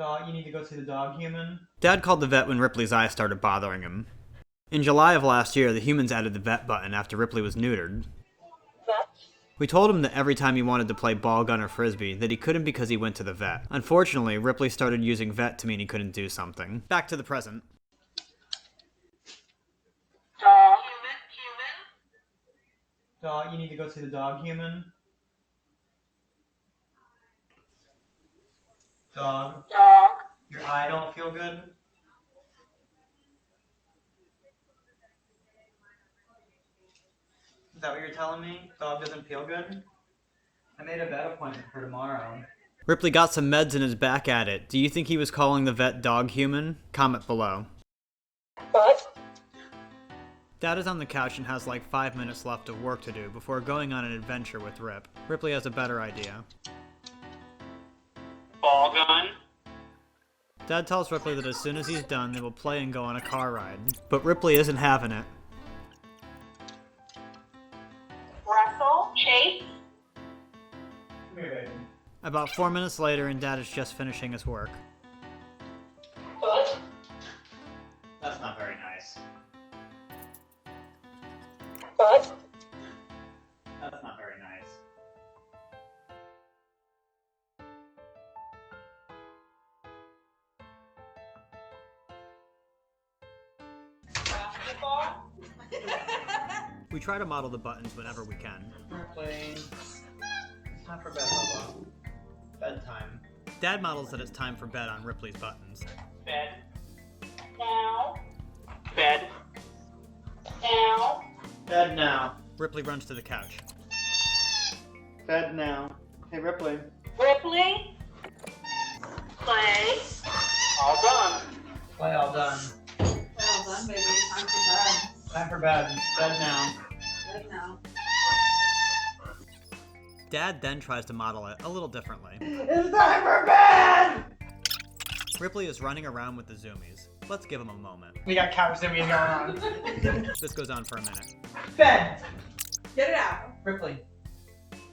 Dog, you need to go see the dog human. Dad called the vet when Ripley's eyes started bothering him. In July of last year, the humans added the vet button after Ripley was neutered. Vet. We told him that every time he wanted to play ball, gun, or frisbee, that he couldn't because he went to the vet. Unfortunately, Ripley started using vet to mean he couldn't do something. Back to the present. Dog. Dog, you need to go see the dog human. Dog. Dog. Your eye don't feel good? Is that what you're telling me? Dog doesn't feel good? I made a vet appointment for tomorrow. Ripley got some meds and is back at it. Do you think he was calling the vet dog human? Comment below. What? Dad is on the couch and has like 5 minutes left of work to do before going on an adventure with Rip. Ripley has a better idea. Ball gun. Dad tells Ripley that as soon as he's done, they will play and go on a car ride. But Ripley isn't having it. Wrestle. Chase. Come here, baby. About 4 minutes later, and Dad is just finishing his work. Foot. That's not very nice. Foot. That's not very nice. Basketball. We try to model the buttons whenever we can. Ripley. It's time for bed, Bubba. Bedtime. Dad models that it's time for bed on Ripley's buttons. Bed. Now. Bed. Now. Bed now. Ripley runs to the couch. Bed now. Hey, Ripley. Ripley. Play. All done. Play all done. Well done, baby. Time for bed. Time for bed. Bed now. Bed now. Dad then tries to model it a little differently. It's time for bed! Ripley is running around with the zoomies. Let's give him a moment. We got couch zoomies going on. This goes on for a minute. Bed! Get it out. Ripley.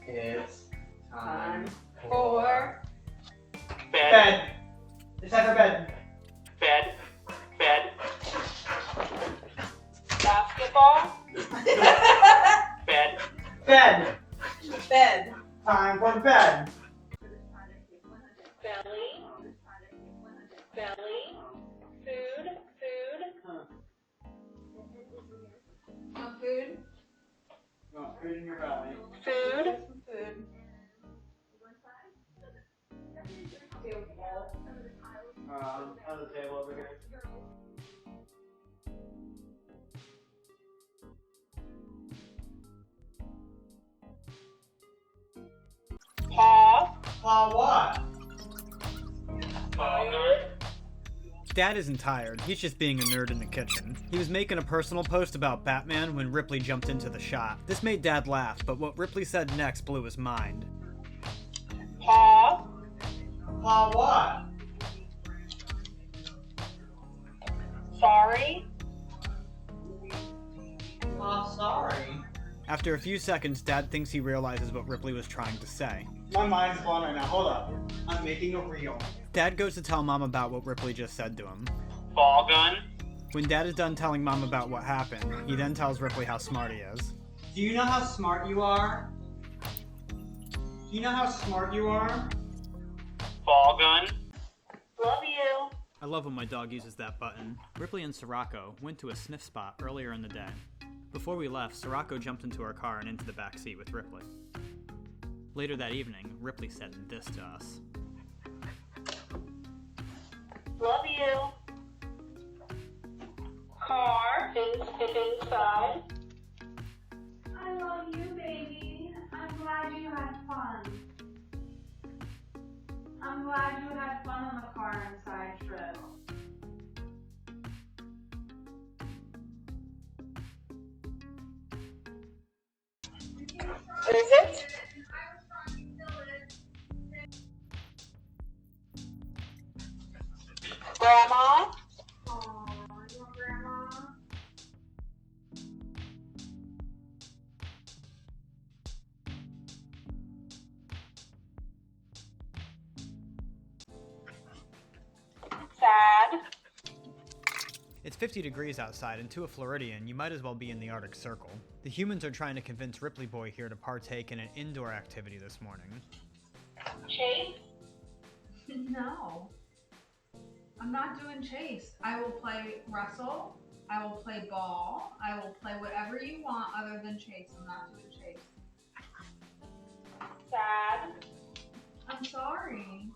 It's time For bed. It's time for bed. Bed. Bed. Basketball. Bed. Bed. bed. Time for bed. Belly. Belly. Food. Food. Want food? You want food in your belly. Food. Some food. On the table over here. Paw. What? Tired. Dad isn't tired, he's just being a nerd in the kitchen. He was making a personal post about Batman when Ripley jumped into the shot. This made Dad laugh, but what Ripley said next blew his mind. Paw. What? Sorry. Sorry. After a few seconds, Dad thinks he realizes what Ripley was trying to say. My mind's blown right now. Hold up. I'm making a reel. Dad goes to tell Mom about what Ripley just said to him. Ball gun. When Dad is done telling Mom about what happened, he then tells Ripley how smart he is. Do you know how smart you are? Ball gun. Love you. I love when my dog uses that button. Ripley and Sirocco went to a sniff spot earlier in the day. Before we left, Sirocco jumped into our car and into the back seat with Ripley. Later that evening, Ripley said this to us. Love you. Car. Inside. I love you, baby. I'm glad you had fun. I'm glad you had fun on the car inside trip. Is it? Grandma. Aw, you want grandma? Sad. It's 50 degrees outside, and to a Floridian, you might as well be in the Arctic Circle. The humans are trying to convince Ripley Boy here to partake in an indoor activity this morning. Chase. No. I'm not doing chase. I will play wrestle. I will play ball. I will play whatever you want other than chase. I'm not doing chase. Sad. I'm sorry.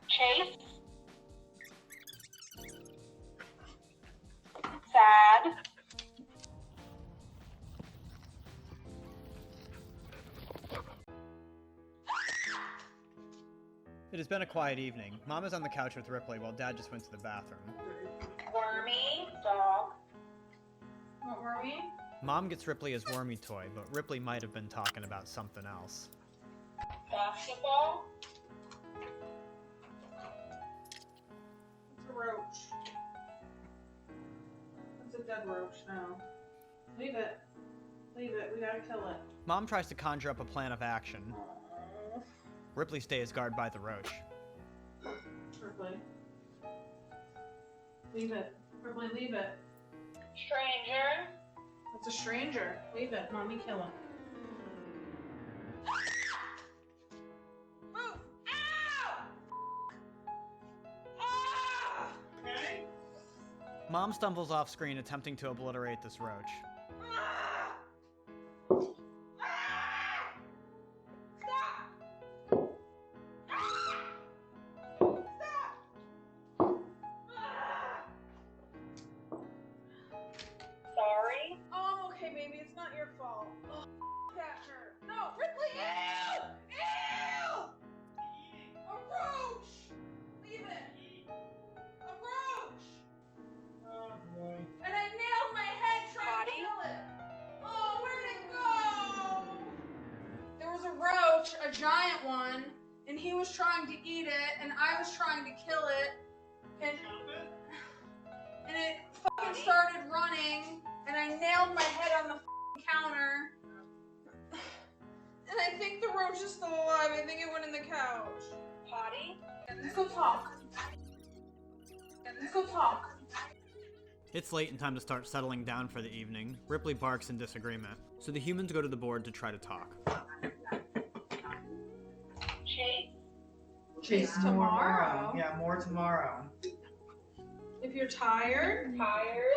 Chase. Sad. It has been a quiet evening. Mom is on the couch with Ripley while Dad just went to the bathroom. Wormy. Dog. What were we? Mom gets Ripley his wormy toy, but Ripley might have been talking about something else. Basketball. It's a roach. It's a dead roach now. Leave it. Leave it. We gotta kill it. Mom tries to conjure up a plan of action. Aww. Ripley stays guard by the roach. Ripley. Leave it. Ripley, leave it. Stranger. It's a stranger. Leave it. Mommy, kill him. Move! Ow! Ah! Okay. Mom stumbles off screen attempting to obliterate this roach. Ah! Ah! Stop! Ah! Stop! Ah! Sorry. Oh, I'm okay, baby. It's not your fault. Oh, that hurt. No, Ripley! Ew! Ew! A roach! Leave it. A roach! Oh, boy. And I nailed my head trying to Potty? kill it. Oh, where'd it go? There was a roach, a giant one, and he was trying to eat it, and I was trying to kill it. And it fucking started running, and I nailed my head on the fucking counter. And I think the roach is still alive. I think it went in the couch. Potty. Let's go talk. Let's go talk. It's late and time to start settling down for the evening. Ripley barks in disagreement, so the humans go to the board to try to talk. Chase. Chase tomorrow. Yeah, more tomorrow. If you're tired,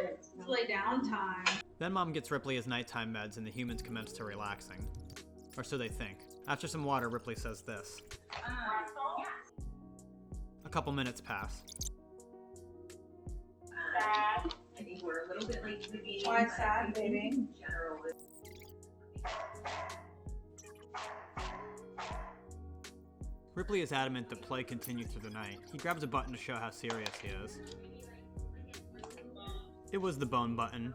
it's lay down time. Then Mom gets Ripley his nighttime meds and the humans commence to relaxing. Or so they think. After some water, Ripley says this. Wrestle. A couple minutes pass. Sad. I think we're a little bit late to the game. Why sad, baby? In general, Ripley is adamant that play continue through the night. He grabs a button to show how serious he is. It was the bone button.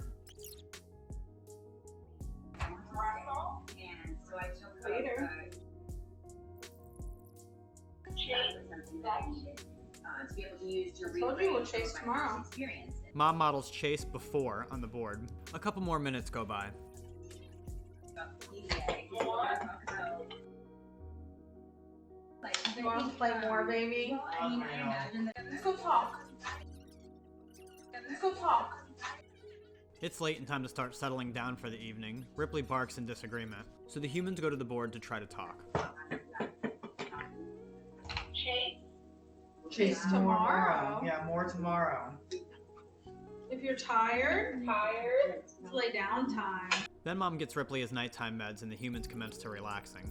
Wrestle. and so I took Later. Chase. To be able to use to Told you we'll relay chase my tomorrow. experience. Mom models Chase before on the board. A couple more minutes go by. You want to play more, baby? Well, I mean, I imagine that Let's go talk. Let's go talk. It's late and time to start settling down for the evening. Ripley barks in disagreement, so the humans go to the board to try to talk. Chase. Chase tomorrow. Yeah, more tomorrow. If you're tired, it's lay down time. Then Mom gets Ripley his nighttime meds and the humans commence to relaxing.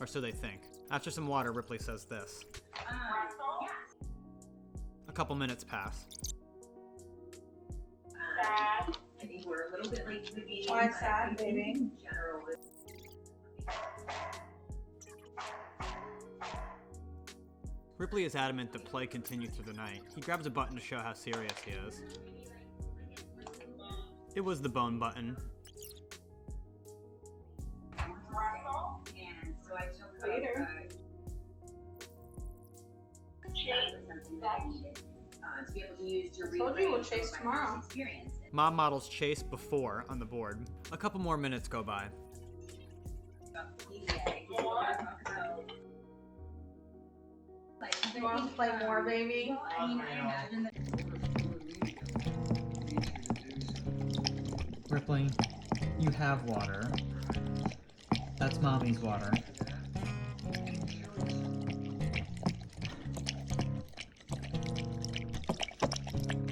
Or so they think. After some water, Ripley says this. Wrestle. A couple minutes pass. Sad. I think we're a little bit late to the game. Why sad, baby? In general, Ripley is adamant that play continue through the night. He grabs a button to show how serious he is. It was the bone button. Wrestle. and so I took Later. Chase. to be able to use to Told you relay we'll chase my tomorrow. experience. Mom models Chase before on the board. A couple more minutes go by. You want to play more, baby? Well, I mean, I imagine that. Ripley, you have water. That's Mommy's water.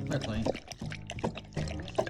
Ripley.